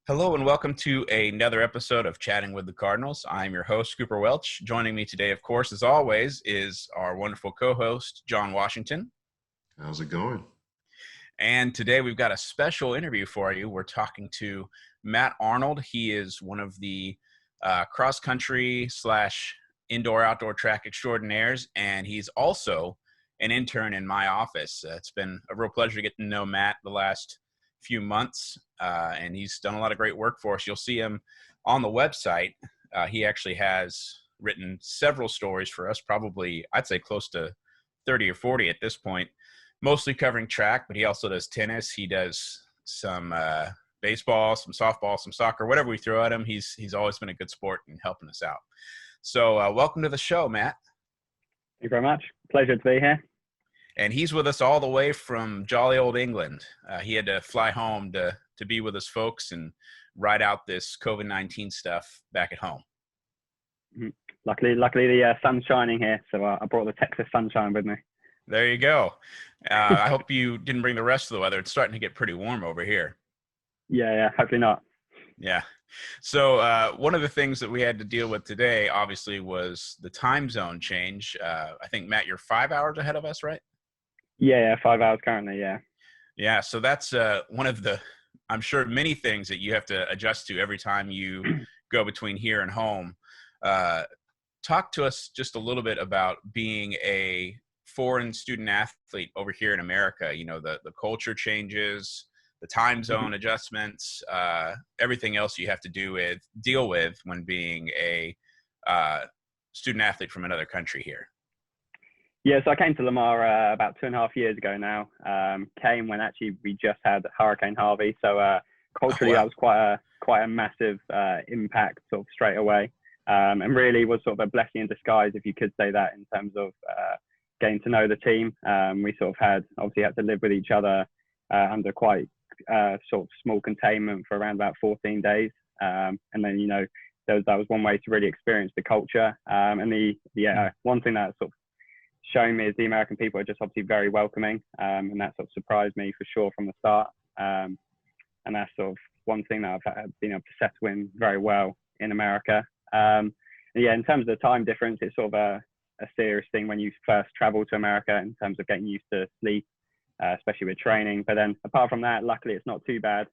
Hello and welcome to another episode of Chatting with the Cardinals. I'm your host, Cooper Welch. Joining me today, of course, as always, is our wonderful co-host, John Washington. How's it going? And today we've got a special interview for you. We're talking to Matt Arnold. He is one of the cross-country / indoor-outdoor track extraordinaires, and he's also an intern in my office. It's been a real pleasure to get to know Matt the last few months, and he's done a lot of great work for us. You'll see him on the website. He actually has written several stories for us, probably I'd say close to 30 or 40 at this point, mostly covering track, but he also does tennis. He does some baseball, some softball, some soccer, whatever we throw at him. He's always been a good sport and helping us out. So welcome to the show, Matt. Thank you very much. Pleasure to be here. And he's with us all the way from jolly old England. He had to fly home to be with his folks and ride out this COVID-19 stuff back at home. Luckily the sun's shining here, so I brought the Texas sunshine with me. There you go. I hope you didn't bring the rest of the weather. It's starting to get pretty warm over here. Yeah, hopefully not. Yeah. So one of the things that we had to deal with today, obviously, was the time zone change. I think, Matt, you're 5 hours ahead of us, right? Yeah, 5 hours currently, yeah. Yeah, so that's one of the, I'm sure, many things that you have to adjust to every time you go between here and home. Talk to us just a little bit about being a foreign student athlete over here in America. You know, the culture changes, the time zone adjustments, everything else you have to deal with when being a student athlete from another country here. Yeah, so I came to Lamar about 2.5 years ago now. Came when actually we just had Hurricane Harvey. So culturally, that was quite a massive impact sort of straight away. And really was sort of a blessing in disguise, if you could say that, in terms of getting to know the team. We sort of obviously had to live with each other under quite sort of small containment for around about 14 days. And then, you know, that was one way to really experience the culture. And one thing that sort of shown me is the American people are just obviously very welcoming, and that sort of surprised me for sure from the start. And that's sort of one thing that I've been able to settle in very well in America. And yeah, in terms of the time difference, it's sort of a serious thing when you first travel to America in terms of getting used to sleep, especially with training. But then apart from that, luckily it's not too bad,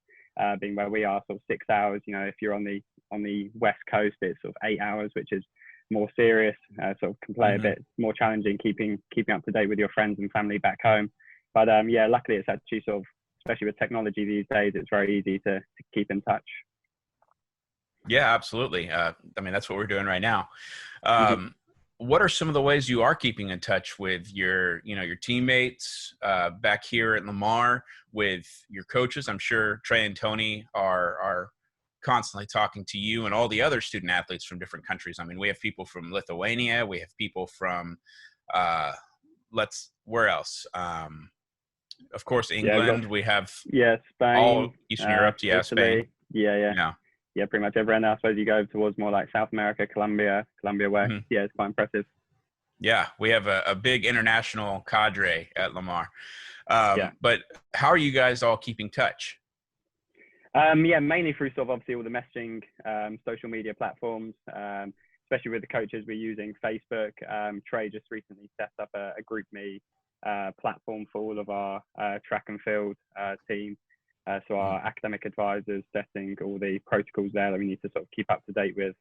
being where we are, sort of 6 hours. You know, if you're on the West Coast, it's sort of 8 hours, which is more serious, sort of can play a bit more challenging keeping up to date with your friends and family back home. But yeah, luckily it's actually sort of, especially with technology these days, it's very easy to keep in touch. Yeah, absolutely. I mean, that's what we're doing right now. What are some of the ways you are keeping in touch with your teammates back here at Lamar, with your coaches? I'm sure Trey and Tony are constantly talking to you and all the other student athletes from different countries. I mean, we have people from Lithuania, we have people from where else? Of course, England. We have Spain, all Eastern Europe. Yeah, Italy, Spain. Yeah, pretty much everyone else. I suppose you go towards more like South America, Colombia West. Yeah, it's quite impressive. Yeah, we have a big international cadre at Lamar. But how are you guys all keeping touch? Yeah, mainly through sort of obviously all the messaging, social media platforms, especially with the coaches we're using Facebook. Trey just recently set up a GroupMe platform for all of our track and field team. So our academic advisors setting all the protocols there that we need to sort of keep up to date with,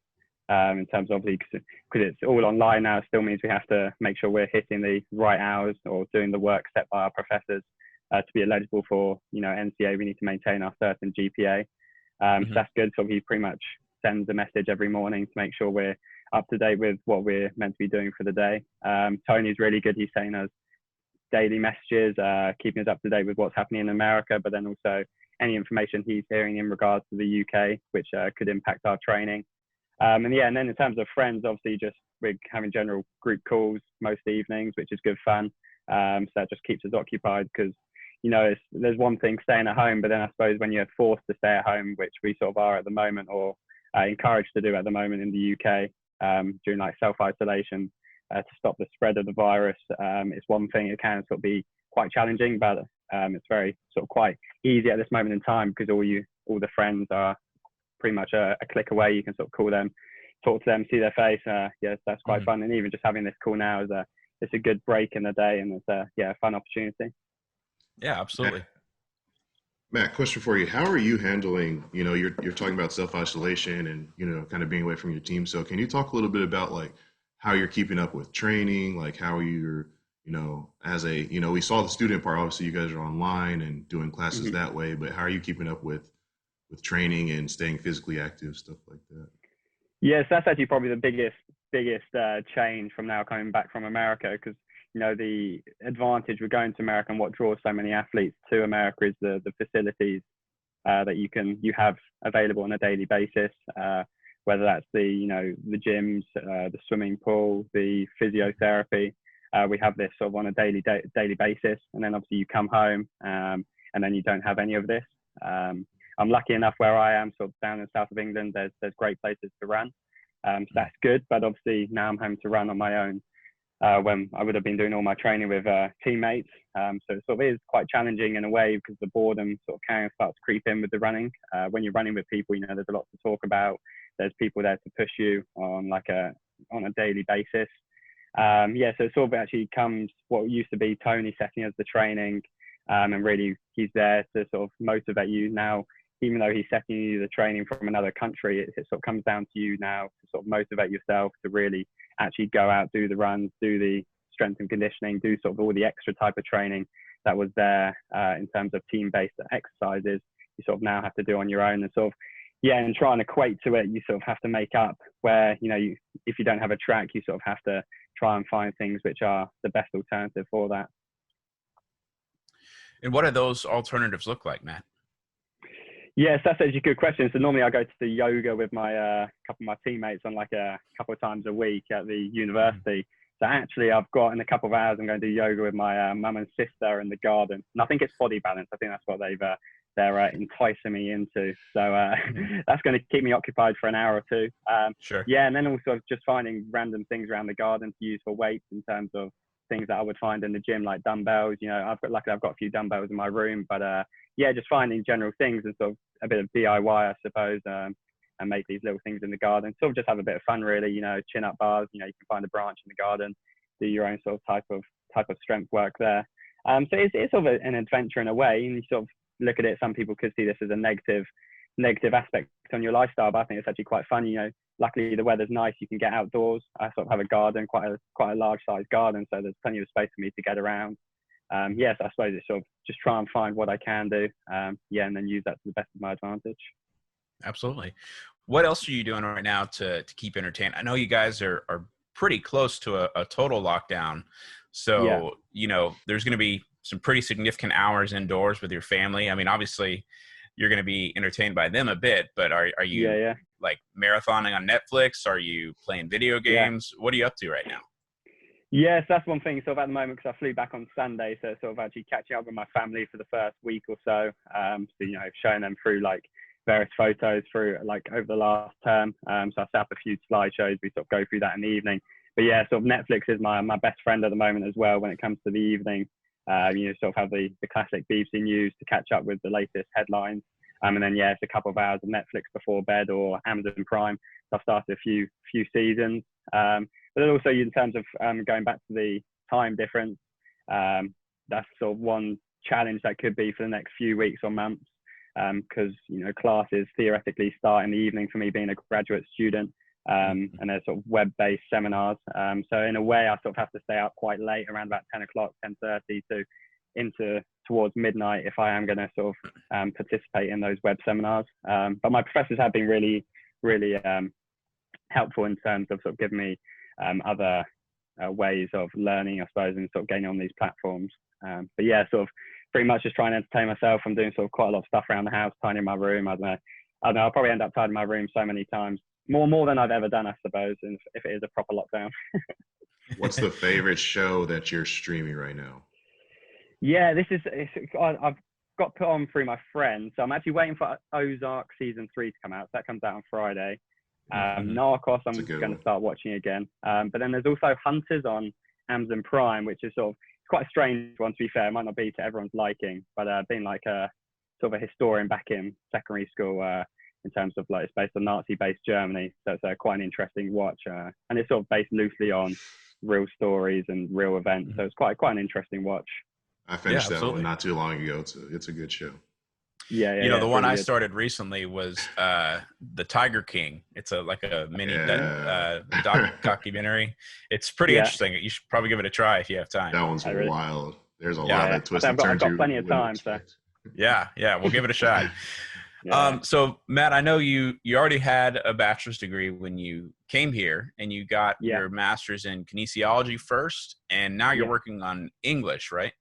in terms of, obviously, because it's all online now, it still means we have to make sure we're hitting the right hours or doing the work set by our professors. To be eligible for, NCA, we need to maintain our certain GPA. So that's good. So he pretty much sends a message every morning to make sure we're up to date with what we're meant to be doing for the day. Tony's really good. He's sending us daily messages, keeping us up to date with what's happening in America, but then also any information he's hearing in regards to the UK, which could impact our training. And then in terms of friends, obviously we're having general group calls most evenings, which is good fun. So that just keeps us occupied, because there's one thing staying at home, but then I suppose when you're forced to stay at home, which we sort of are at the moment, or encouraged to do at the moment in the UK, during like self-isolation, to stop the spread of the virus, it's one thing. It can sort of be quite challenging, but it's very sort of quite easy at this moment in time, because all the friends are pretty much a click away. You can sort of call them, talk to them, see their face. Yes, that's quite fun. And even just having this call now it's a good break in the day, and it's a fun opportunity. Yeah, absolutely. Matt, question for you. How are you handling, you're talking about self-isolation and, kind of being away from your team. So can you talk a little bit about like how you're keeping up with training? Like how you're, we saw the student part, obviously you guys are online and doing classes that way, but how are you keeping up with training and staying physically active, stuff like that? Yes, that's actually probably the biggest change from now coming back from America, because the advantage with going to America and what draws so many athletes to America is the facilities that you have available on a daily basis, whether that's the gyms, the swimming pool, the physiotherapy. We have this sort of on a daily basis, and then obviously you come home and then you don't have any of this. I'm lucky enough where I am, sort of down in the south of England. There's great places to run, so that's good. But obviously now I'm home to run on my own when I would have been doing all my training with teammates. So it sort of is quite challenging in a way, because the boredom sort of can start to creep in with the running. When you're running with people, there's a lot to talk about. There's people there to push you on on a daily basis. So it sort of actually comes what used to be Tony setting as the training, and really he's there to sort of motivate you now. Even though he's setting you the training from another country, it sort of comes down to you now to sort of motivate yourself to really actually go out, do the runs, do the strength and conditioning, do sort of all the extra type of training that was there in terms of team-based exercises. You sort of now have to do on your own, and sort of, and try and equate to it. You sort of have to make up where, if you don't have a track, you sort of have to try and find things which are the best alternative for that. And what do those alternatives look like, Matt? Yes, that's actually a good question. So normally I go to the yoga with my couple of my teammates on like a couple of times a week at the university. So actually I've got in a couple of hours, I'm going to do yoga with my mum and sister in the garden. And I think it's body balance. I think that's what they're enticing me into. So that's going to keep me occupied for an hour or two. Sure. Yeah, and then also just finding random things around the garden to use for weights, in terms of things that I would find in the gym, like dumbbells. I've got a few dumbbells in my room, but just finding general things and sort of a bit of DIY, I suppose, and make these little things in the garden. Sort of just have a bit of fun, really. Chin up bars. You can find a branch in the garden, do your own sort of type of strength work there. So it's sort of an adventure in a way, and you sort of look at it. Some people could see this as a negative aspect on your lifestyle, but I think it's actually quite fun. Luckily the weather's nice. You can get outdoors. I sort of have a garden, quite a large size garden, so there's plenty of space for me to get around. Yes, I suppose it's sort of just try and find what I can do, and then use that to the best of my advantage. Absolutely. What else are you doing right now to keep entertained? I know you guys are pretty close to a total lockdown, so there's going to be some pretty significant hours indoors with your family. I mean, obviously you're going to be entertained by them a bit, but are you like marathoning on Netflix? Are you playing video games? What are you up to right now? Yes, that's one thing. Sort of at the moment, because I flew back on Sunday, so sort of actually catching up with my family for the first week or so. So showing them through like various photos through like over the last term. So I set up a few slideshows. We sort of go through that in the evening. But sort of Netflix is my best friend at the moment as well when it comes to the evening. Sort of have the classic BBC News to catch up with the latest headlines. And then it's a couple of hours of Netflix before bed, or Amazon Prime. So I've started a few seasons. But then also in terms of going back to the time difference, that's sort of one challenge that could be for the next few weeks or months, because classes theoretically start in the evening for me being a graduate student, and they're sort of web-based seminars. So in a way, I sort of have to stay up quite late, around about 10 o'clock, 10:30 to towards midnight if I am going to sort of participate in those web seminars. But my professors have been really, really helpful in terms of sort of giving me other ways of learning, I suppose, and sort of getting on these platforms. But sort of pretty much just trying to entertain myself. I'm doing sort of quite a lot of stuff around the house, tidying my room. I don't know. I'll probably end up tidying my room so many times, more than I've ever done, I suppose, if it is a proper lockdown. What's the favorite show that you're streaming right now? I've got put on through my friend. So I'm actually waiting for Ozark season 3 to come out. So that comes out on Friday. Narcos, I'm going to start watching again. But then there's also Hunters on Amazon Prime, which is sort of quite a strange one, to be fair. It might not be to everyone's liking, but being like a sort of a historian back in secondary school, in terms of like it's based on Nazi-based Germany. So it's quite an interesting watch, and it's sort of based loosely on real stories and real events. So it's quite an interesting watch. I Yeah, finished that one absolutely. not too long ago. It's a good show. Yeah, The it's one really I good. started recently was the Tiger King. It's like a mini Yeah. documentary. It's pretty Yeah, interesting. You should probably give it a try if you have time. That one's I really, wild. There's a lot Yeah, yeah. of I twists think and I've turns got you plenty of wouldn't time, so expect. yeah. We'll give it a shot. yeah, So Matt, I know you already had a bachelor's degree when you came here, and you got yeah, your master's in kinesiology first, and now you're yeah. working on English, right?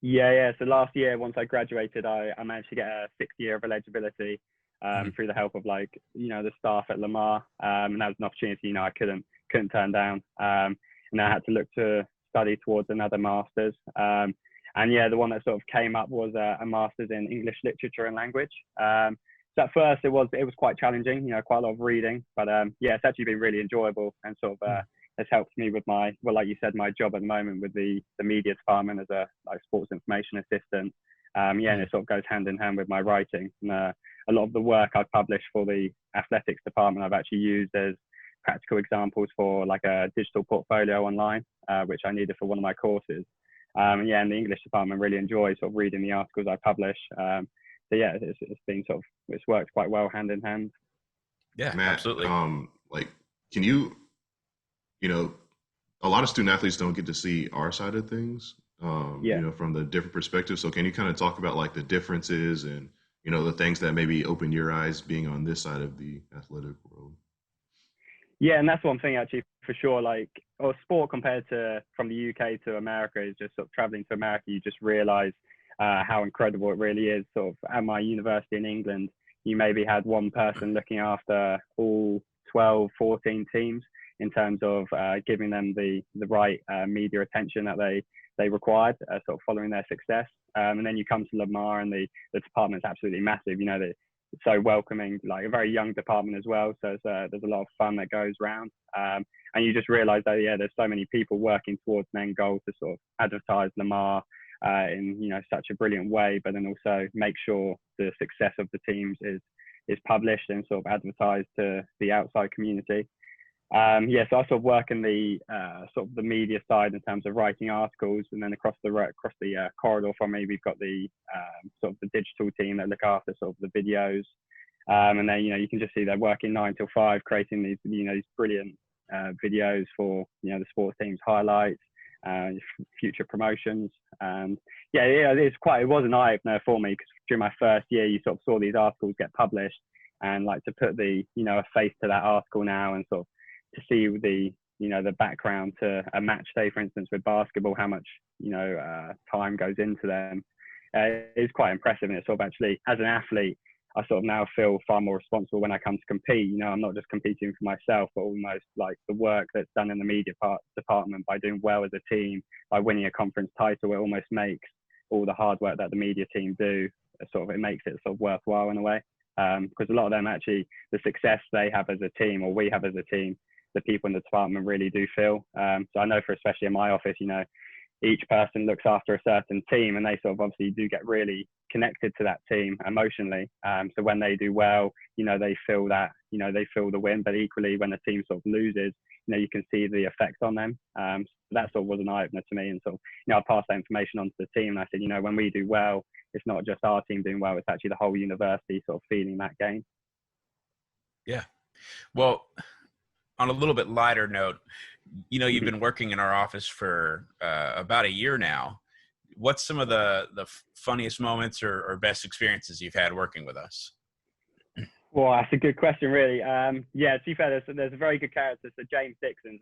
Yeah. So last year, once I graduated, I managed to get a 6th year of eligibility Mhm. through the help of like the staff at Lamar, and that was an opportunity I couldn't turn down. And I had to look to study towards another master's. And yeah, the one that sort of came up was a master's in English literature and language. So at first it was quite challenging, quite a lot of reading, but yeah, it's actually been really enjoyable and sort of has helped me with my, well, like you said, my job at the moment with the media department as a like sports information assistant. Yeah, and it sort of goes hand in hand with my writing. And a lot of the work I've published for the athletics department, I've actually used as practical examples for like a digital portfolio online, which I needed for one of my courses. Yeah, and the English department really enjoys sort of reading the articles I publish. So yeah, it's been sort of, it's worked quite well hand in hand. Yeah, Matt, absolutely. like, can you know, a lot of student athletes don't get to see our side of things, Yeah. from the different perspectives. So can you kind of talk about like the differences and, the things that maybe open your eyes being on this side of the athletic world? Yeah, and that's one thing actually for sure. Like, or sport compared to from the UK to America is just sort of traveling to America. You just realise how incredible it really is. Sort of at my university in England, you maybe had one person looking after all 12, 14 teams in terms of giving them the right media attention that they required, sort of following their success. And then you come to Lamar, and the department's absolutely massive. It's so welcoming, like a very young department as well. So there's a lot of fun that goes around. And you just realize that, yeah, there's so many people working towards an end goal to sort of advertise Lamar in, such a brilliant way, but then also make sure the success of the teams is published and sort of advertised to the outside community. Yeah, so I sort of work in the sort of the media side in terms of writing articles, and then across the corridor from me, we've got the sort of the digital team that look after sort of the videos, and then you can just see they're working 9 till 5, creating these brilliant videos for the sports teams highlights, future promotions. Yeah, it was an eye opener for me, because during my first year, you sort of saw these articles get published, and like to put a face to that article now, and sort of to see the background to a match day, for instance, with basketball, how much time goes into them, is quite impressive. And it's sort of actually, as an athlete, I sort of now feel far more responsible when I come to compete. I'm not just competing for myself, but almost like the work that's done in the media department by doing well as a team, by winning a conference title. It almost makes all the hard work that the media team do, it makes it sort of worthwhile in a way. Because a lot of them actually, the success they have as a team, or we have as a team, the people in the department really do feel. So I know especially in my office, each person looks after a certain team, and they sort of obviously do get really connected to that team emotionally. So when they do well, they feel that, they feel the win, but equally when the team sort of loses, you can see the effect on them. So that sort of was an eye opener to me, and sort of, I passed that information on to the team, and I said, when we do well, it's not just our team doing well, it's actually the whole university sort of feeling that gain. Yeah. Well, on a little bit lighter note, you've been working in our office for about a year now. What's some of the funniest moments or best experiences you've had working with us? Well, that's a good question, really. Yeah, to be fair, there's a very good character. So James Dixon,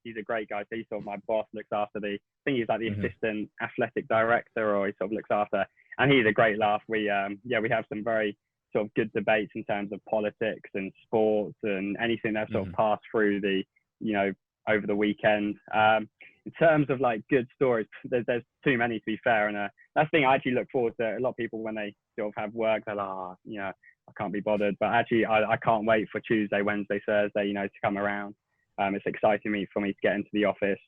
he's a great guy. So he's sort of my boss, looks after I think he's like the assistant athletic director, or he sort of looks after, and he's a great laugh. We have some very sort of good debates in terms of politics and sports and anything that sort of passed through over the weekend. In terms of like good stories, there's too many, to be fair, and that's the thing I actually look forward to. A lot of people, when they sort of have work, they're like, I can't be bothered, but actually I can't wait for Tuesday, Wednesday, Thursday, to come around. It's exciting for me to get into the office.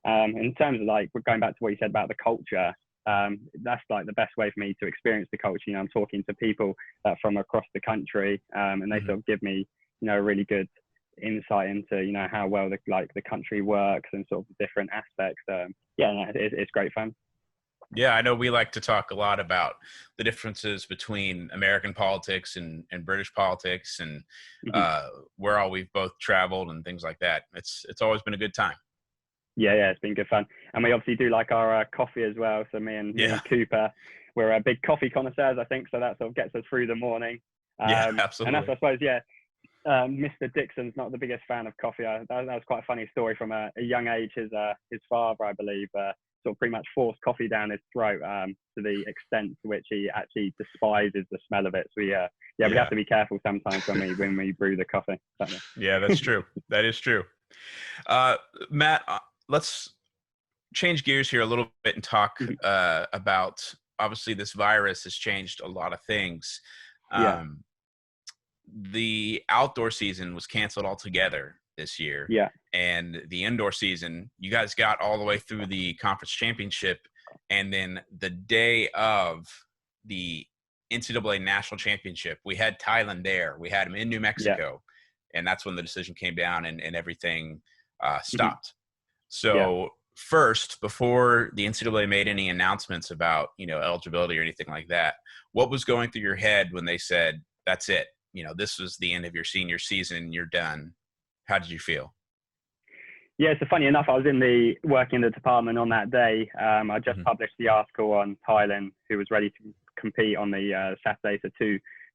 In terms of like, we're going back to what you said about the culture, that's like the best way for me to experience the culture. You know, I'm talking to people that from across the country, and they sort of give me, you know, a really good insight into, you know, how well the country works and sort of different aspects. Yeah, no, it's great fun. Yeah, I know we like to talk a lot about the differences between American politics and British politics, and Mhm. where all we've both traveled and things like that. It's always been a good time. Yeah, it's been good fun, and we obviously do like our coffee as well. So me Yeah, and Cooper, we're big coffee connoisseurs, I think. So that sort of gets us through the morning. yeah, And that's, absolutely. I suppose, yeah. Mr. Dixon's not the biggest fan of coffee. That was quite a funny story from a young age. His father, I believe, sort of pretty much forced coffee down his throat, to the extent to which he actually despises the smell of it. So we have Yeah, to be careful sometimes when we brew the coffee. But, yeah, that's true. That is true. Uh, Matt, let's change gears here a little bit and talk about, obviously this virus has changed a lot of things. yeah, Um, the outdoor season was canceled altogether this year, yeah, and the indoor season, you guys got all the way through the conference championship, and then the day of the NCAA national championship, we had Thailand there. We had him in New yeah, Mexico, and that's when the decision came down and everything mhm, stopped. yeah. So first, before the NCAA made any announcements about, you know, eligibility or anything like that, what was going through your head when they said, that's it? You know, this was the end of your senior season, you're done. How did you feel? Yeah, so funny enough, I was working in the department on that day. I just Hmm. published the article on Thailand, who was ready to compete on the Saturday, so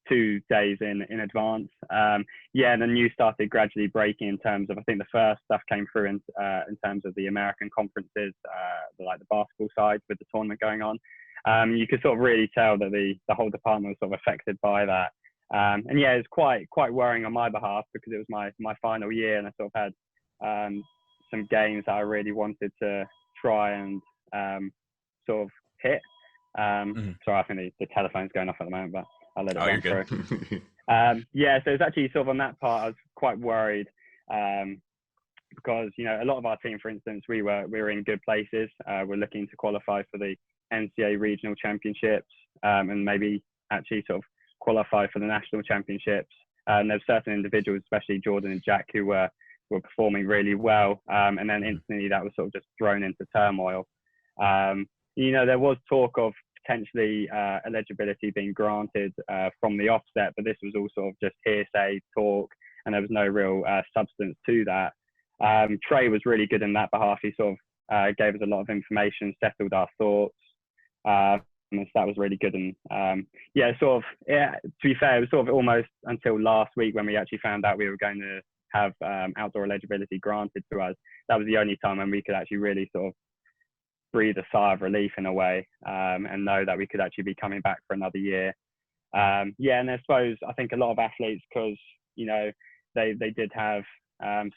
two days in advance. Yeah, and the news started gradually breaking in terms of, I think the first stuff came through in terms of the American conferences, like the basketball side with the tournament going on. You could sort of really tell that the whole department was sort of affected by that. And yeah, it was quite worrying on my behalf because it was my final year, and I sort of had some games that I really wanted to try and sort of hit. Hmm. Sorry, I think the telephone's going off at the moment, but I'll let it Oh, you're run good. through. Yeah, so it's actually sort of on that part I was quite worried, because, you know, a lot of our team, for instance, we were in good places. We're looking to qualify for the NCAA regional championships, and maybe actually sort of qualify for the national championships. And there's certain individuals, especially Jordan and Jack, who were performing really well. And then Mhm. instantly that was sort of just thrown into turmoil. You know, there was talk of potentially eligibility being granted from the offset, but this was all sort of just hearsay talk, and there was no real substance to that. Trey was really good in that behalf. He sort of gave us a lot of information, settled our thoughts. And so that was really good. And yeah, sort of, yeah, to be fair, it was sort of almost until last week when we actually found out we were going to have outdoor eligibility granted to us. That was the only time when we could actually really sort of breathe a sigh of relief in a way, and know that we could actually be coming back for another year. Yeah, and I suppose I think a lot of athletes, because, you know, they did have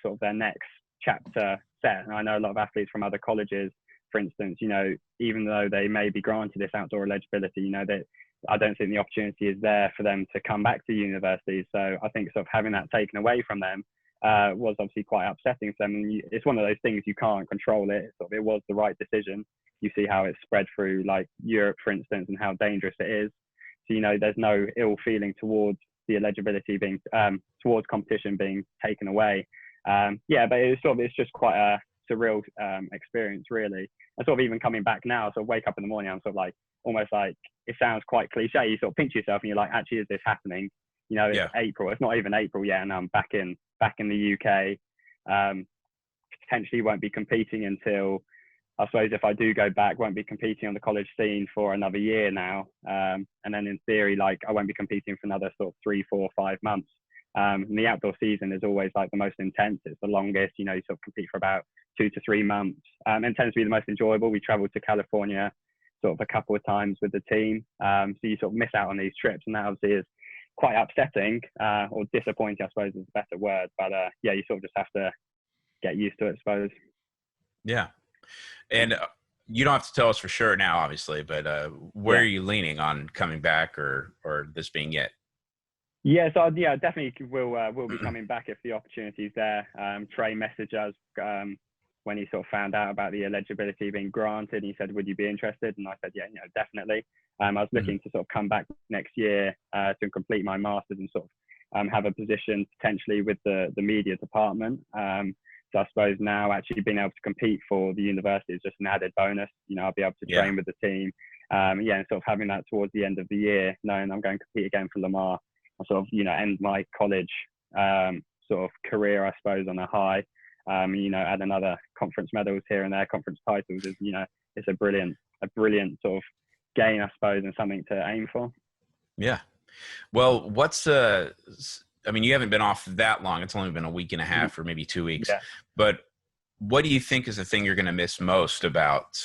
sort of their next chapter set. And I know a lot of athletes from other colleges, for instance, you know, even though they may be granted this outdoor eligibility, you know, that I don't think the opportunity is there for them to come back to university. So I think sort of having that taken away from them was obviously quite upsetting for them. And it's one of those things you can't control it. Sort of, it was the right decision. You see how it's spread through like Europe, for instance, and how dangerous it is. So, you know, there's no ill feeling towards the eligibility being towards competition being taken away. Yeah, but it's just quite a surreal experience, really. And sort of even coming back now, sort of wake up in the morning, I'm sort of like almost like, it sounds quite cliche. You sort of pinch yourself and you're like, actually, is this happening? You know, it's Yeah. April. It's not even April yet, and I'm back in the UK. Potentially won't be competing until, I suppose, if I do go back, won't be competing on the college scene for another year now. And then in theory, like, I won't be competing for another sort of 3, 4, 5 months. And the outdoor season is always like the most intense. It's the longest, you know, you sort of compete for about 2 to 3 months, and tends to be the most enjoyable. We traveled to California sort of a couple of times with the team. So you sort of miss out on these trips, and that obviously is quite upsetting, or disappointing, I suppose is a better word. But yeah, you sort of just have to get used to it, I suppose. Yeah. And you don't have to tell us for sure now, obviously, but where are Yeah. you leaning on coming back or this being it? Yeah, so yeah, definitely will be coming back if the opportunity is there. Trey messaged us when he sort of found out about the eligibility being granted. He said, "Would you be interested?" And I said, "Yeah, definitely." I was looking to sort of come back next year to complete my master's and sort of have a position potentially with the media department. So I suppose now actually being able to compete for the university is just an added bonus. I'll be able to train with the team. And sort of having that towards the end of the year, knowing I'm going to compete again for Lamar, and sort of, end my college sort of career, I suppose, on a high. Add another conference medals here and there, conference titles is, it's a brilliant sort of gain, I suppose, and something to aim for. Yeah. Well, you haven't been off that long. It's only been a week and a half or maybe 2 weeks. Yeah. But what do you think is the thing you're going to miss most about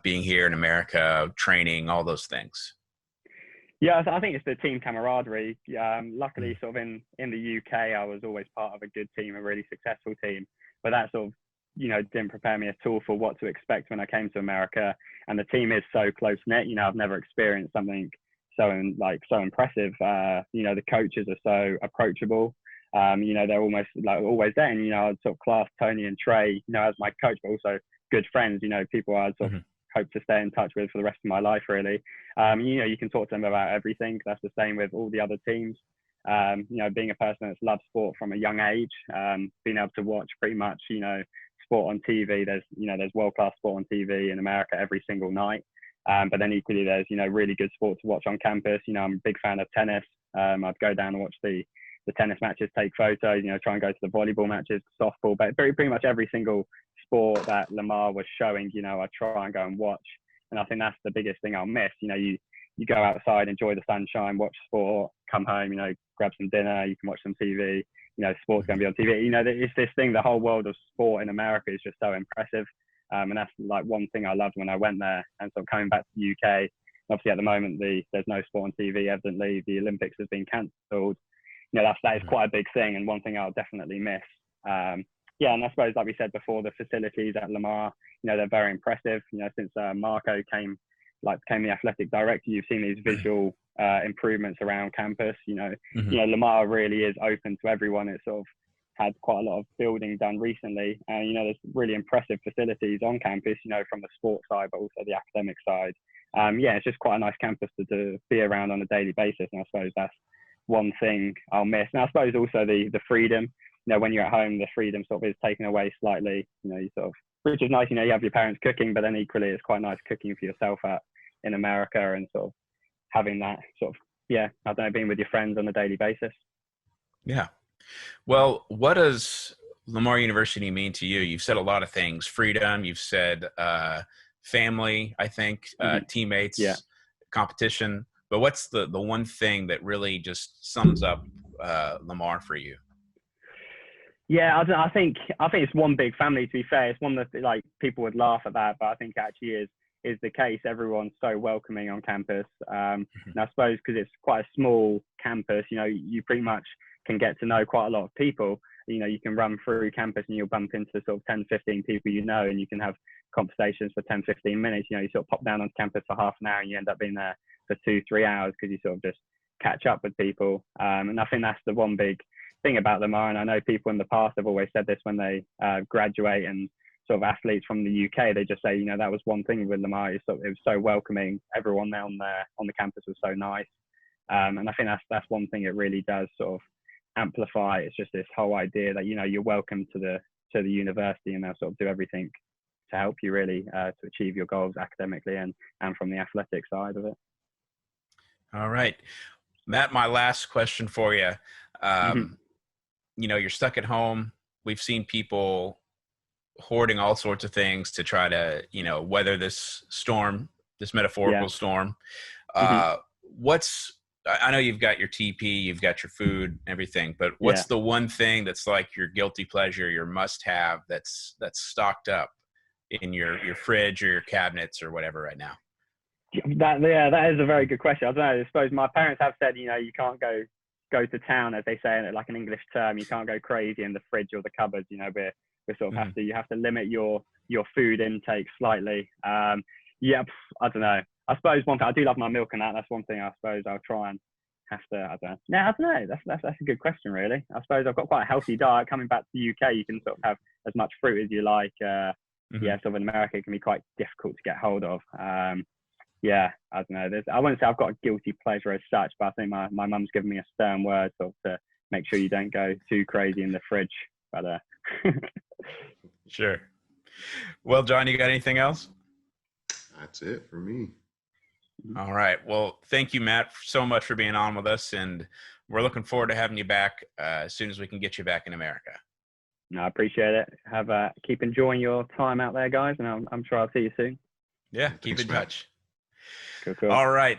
being here in America, training, all those things? Yeah, I think it's the team camaraderie. Luckily, sort of in the UK, I was always part of a good team, a really successful team. But that sort of, didn't prepare me at all for what to expect when I came to America. And the team is so close knit. I've never experienced something so impressive. The coaches are so approachable. They're almost like always there. And I'd sort of class Tony and Trey, as my coach, but also good friends. People I'd sort of hope to stay in touch with for the rest of my life, really. You can talk to them about everything. That's the same with all the other teams. Being a person that's loved sport from a young age, being able to watch pretty much, sport on TV. There's world-class sport on TV in America every single night. But then equally, there's, really good sport to watch on campus. I'm a big fan of tennis. I'd go down and watch the tennis matches, take photos, try and go to the volleyball matches, softball, but pretty much every single sport that Lamar was showing, I try and go and watch. And I think that's the biggest thing I'll miss. You go outside, enjoy the sunshine, watch sport, come home, grab some dinner, you can watch some TV, sport's going to be on TV. It's this thing, the whole world of sport in America is just so impressive. And that's like one thing I loved when I went there. And so coming back to the UK, obviously at the moment, there's no sport on TV, evidently. The Olympics has been cancelled. That is quite a big thing, and one thing I'll definitely miss. And I suppose, like we said before, the facilities at Lamar, they're very impressive. Since Marco became the athletic director, you've seen these visual improvements around campus. Lamar really is open to everyone. It's sort of had quite a lot of building done recently, and there's really impressive facilities on campus. From the sports side, but also the academic side. It's just quite a nice campus to be around on a daily basis, and I suppose that's one thing I'll miss. And I suppose also the freedom. When you're at home, the freedom sort of is taken away slightly. You sort of, which is nice. You have your parents cooking, but then equally, it's quite nice cooking for yourself in America, and sort of having that sort of being with your friends on a daily basis. Yeah. Well, what does Lamar University mean to you? You've said a lot of things: freedom. You've said family. I think teammates, competition. But what's the one thing that really just sums up Lamar for you? Yeah, I think it's one big family. To be fair, it's one that people would laugh at that, but I think it actually is the case. Everyone's so welcoming on campus, and I suppose because it's quite a small campus, you pretty much can get to know quite a lot of people. You can run through campus and you'll bump into sort of 10, 15 people and you can have conversations for 10, 15 minutes. You sort of pop down on campus for half an hour and you end up being there for 2-3 hours because you sort of just catch up with people. And I think that's the one big thing about Lamar. And I know people in the past have always said this when they graduate, and sort of athletes from the UK, they just say, that was one thing with Lamar. It was so welcoming. Everyone there on the campus was so nice. And I think that's one thing it really does sort of amplify. It's just this whole idea that, you're welcome to the university, and they'll sort of do everything to help you really to achieve your goals academically and from the athletic side of it. All right, Matt, my last question for you. You're stuck at home. We've seen people hoarding all sorts of things to try to, weather this storm, this metaphorical storm. I know you've got your TP, you've got your food, everything, but what's the one thing that's like your guilty pleasure, your must-have that's stocked up in your fridge or your cabinets or whatever right now? That is a very good question. I don't know. I suppose my parents have said, you can't go to town, as they say in like an English term. You can't go crazy in the fridge or the cupboards. We sort of you have to limit your food intake slightly. I don't know. I suppose one thing, I do love my milk and that. That's one thing I suppose I'll try and have to. I don't know. That's a good question, really. I suppose I've got quite a healthy diet. Coming back to the UK, you can sort of have as much fruit as you like. Mm-hmm. Yeah, sort of in America, it can be quite difficult to get hold of. Yeah, I don't know. I wouldn't say I've got a guilty pleasure as such, but I think my mum's given me a stern word sort of to make sure you don't go too crazy in the fridge. But Sure. Well, John, you got anything else? That's it for me. All right. Well, thank you, Matt, so much for being on with us, and we're looking forward to having you back as soon as we can get you back in America. No, I appreciate it. Keep enjoying your time out there, guys, and I'm sure I'll see you soon. Yeah, keep Thanks, in Matt. touch. Cool. All right.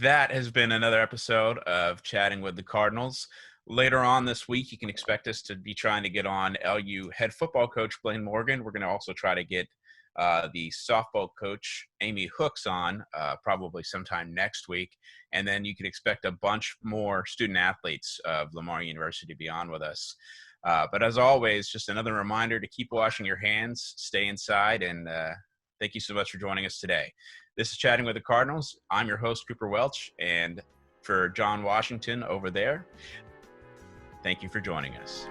That has been another episode of Chatting with the Cardinals. Later on this week, you can expect us to be trying to get on LU head football coach Blaine Morgan. We're going to also try to get the softball coach Amy Hooks on probably sometime next week. And then you can expect a bunch more student athletes of Lamar University to be on with us. But as always, just another reminder to keep washing your hands, stay inside, and thank you so much for joining us today. This is Chatting with the Cardinals. I'm your host, Cooper Welch, and for John Washington over there, thank you for joining us.